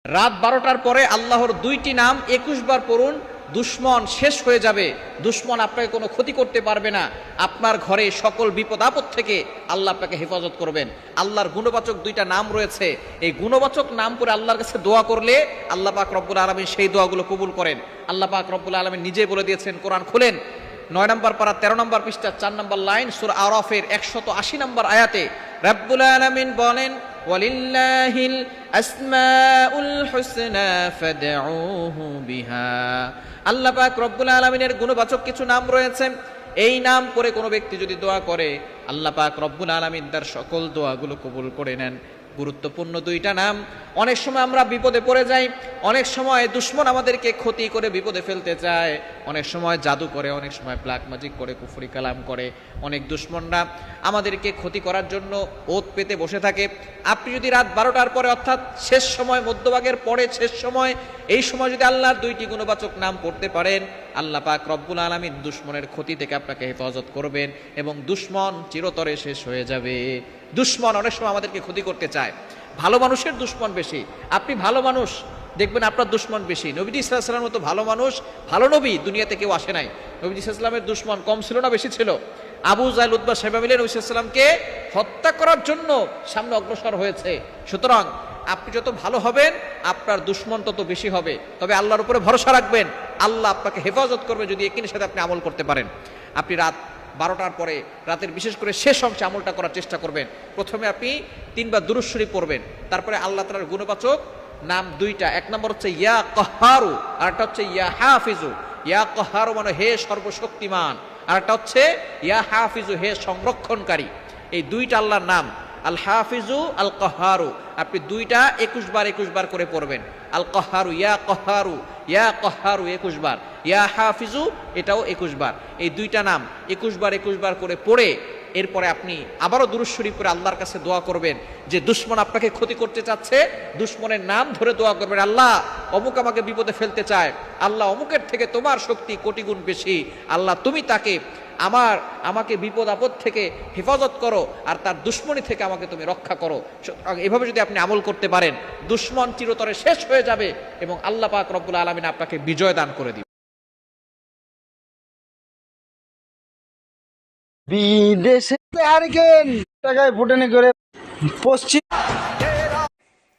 রাত 12টার পরে আল্লাহর দুইটি নাম 21 বার পড়ুন, দুশ্মন শেষ হয়ে যাবে। দুশ্মন আপনাকে কোনো ক্ষতি করতে পারবে না। আপনার ঘরে সকল বিপদ আপদ থেকে আল্লাহ আপনাকে হেফাজত করবেন। আল্লাহর গুণবাচক দুইটা নাম রয়েছে, এই গুণবাচক নাম পড়ে আল্লাহর কাছে দোয়া করলে আল্লাহ পাক রব্বুল আলামিন সেই দোয়াগুলো কবুল করেন। আল্লাহ পাক রব্বুল আলামিন নিজেই বলে দিয়েছেন, কোরআন খুলেন 9 নম্বর পারা 13 নম্বর পৃষ্ঠা 4 নম্বর লাইন, সূরা আরাফের 180 নম্বর আয়াতে রব্বুল আলামিন বলেন, ওয়ালিল্লাহিল আসমাউল হুসনা ফাদউহু বিহা। আল্লাহ পাক রব্বুল আলামিনের গুণবাচক কিছু নাম রয়েছে, এই নাম করে কোনো ব্যক্তি যদি দোয়া করে আল্লাহ পাক রব্বুল আলামিন তার সকল দোয়াগুলো কবুল করে নেন। গুরুত্বপূর্ণ দুইটা নাম। অনেক সময় আমরা বিপদে পড়ে যাই, অনেক সময় দুশ্মন আমাদেরকে ক্ষতি করে বিপদে ফেলতে চায়, অনেক সময় জাদু করে, অনেক সময় ব্ল্যাক ম্যাজিক করে, কুফরি কালাম করে, অনেক দুশ্মনরা আমাদেরকে ক্ষতি করার জন্য ওত পেতে বসে থাকে। আপনি যদি রাত 12টার পরে অর্থাৎ শেষ সময়, মধ্যভাগের পরে শেষ সময়, এই সময় যদি আল্লাহর দুইটি গুণবাচক নাম পড়তে পারেন, আল্লাহ পাক রব্বুল আলামিন দুশ্মনের ক্ষতি থেকে আপনাকে হেফাজত করবেন এবং দুশ্মন চিরতরে শেষ হয়ে যাবে। দুশ্মন অনেক সময় আমাদেরকে ক্ষতি করতে চায়, ভালো মানুষের দুশ্মন বেশি। আপনি ভালো মানুষ, দেখবেন আপনার দুশ্মন বেশি। নবীজি সাল্লাল্লাহু আলাইহি ওয়াসাল্লামের মতো ভালো মানুষ, ভালো নবী দুনিয়াতে কেউ আসে নাই। নবীজি সাল্লাল্লাহু আলাইহি ওয়াসাল্লামের দুশ্মন কম ছিল না, বেশি ছিল? আবু জাহল, উতবা, শাইবা মিলে নবী সাল্লাল্লাহু আলাইহি ওয়াসাল্লামকে হত্যা করার জন্য সামনে অগ্রসর হয়েছে। সুতরাং আপনি যত ভালো হবেন আপনার দুশ্মন তত বেশি হবে। তবে আল্লাহর উপরে ভরসা রাখবেন, আল্লাহ আপনাকে হেফাজত করবে যদি একিনের সাথে আপনি আমল করতে পারেন। আপনি রাত 12টার পরে, রাতের বিশেষ করে শেষ অংশে আমলটা করার চেষ্টা করবেন। প্রথমে আপনি 3 বার দুরূদ শরীফ পড়বেন, তারপরে আল্লাহ তাআলার গুণবাচক নাম দুইটা, এক নম্বর হচ্ছে ইয়া কাহ্হারু, আর একটা হচ্ছে ইয়া হাফিজু। ইয়া কাহ্হারু মানে হে সর্বশক্তিমান, আর একটা হচ্ছে ইয়া হাফিজু হে সংরক্ষণকারী। এই দুইটা আল্লাহর নাম, আল হাফিজু আল কাহ্হারু। আপনি দুইটা 21 বার করে পড়বেন। আল কাহ্হারু, ইয়া কাহ্হারু, ইয়া কাহ্হারু 21 বার, ইয়া হাফিজু এটাও 21 বার। এই দুইটা নাম 21 বার করে পড়ে এরপরে আপনি আবারও দুরূদ শরীফ পড়ে আল্লাহর কাছে দোয়া করবেন। যে দুশ্মন আপনাকে ক্ষতি করতে চাচ্ছে, দুশ্মনের নাম ধরে দোয়া করবেন, আল্লাহ অমুক আমাকে বিপদে ফেলতে চায়, আল্লাহ অমুকের থেকে তোমার শক্তি কোটি গুণ বেশি, আল্লাহ তুমি তাকে আমাকে বিপদ আপদ থেকে হেফাজত করো, আর তার দুশ্মনী থেকে আমাকে তুমি রক্ষা করো। এভাবে যদি আপনি আমল করতে পারেন, দুশ্মন চিরতরে শেষ হয়ে যাবে এবং আল্লাহ পাক রব্বুল আলামিন আপনাকে বিজয় দান করে দিবে। বিদেশে আরেকেন টাকায় ফুটানি করে পশ্চিম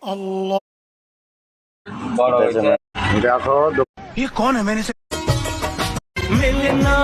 আল্লাহ দেখো ये कौन है मैंने से मिलना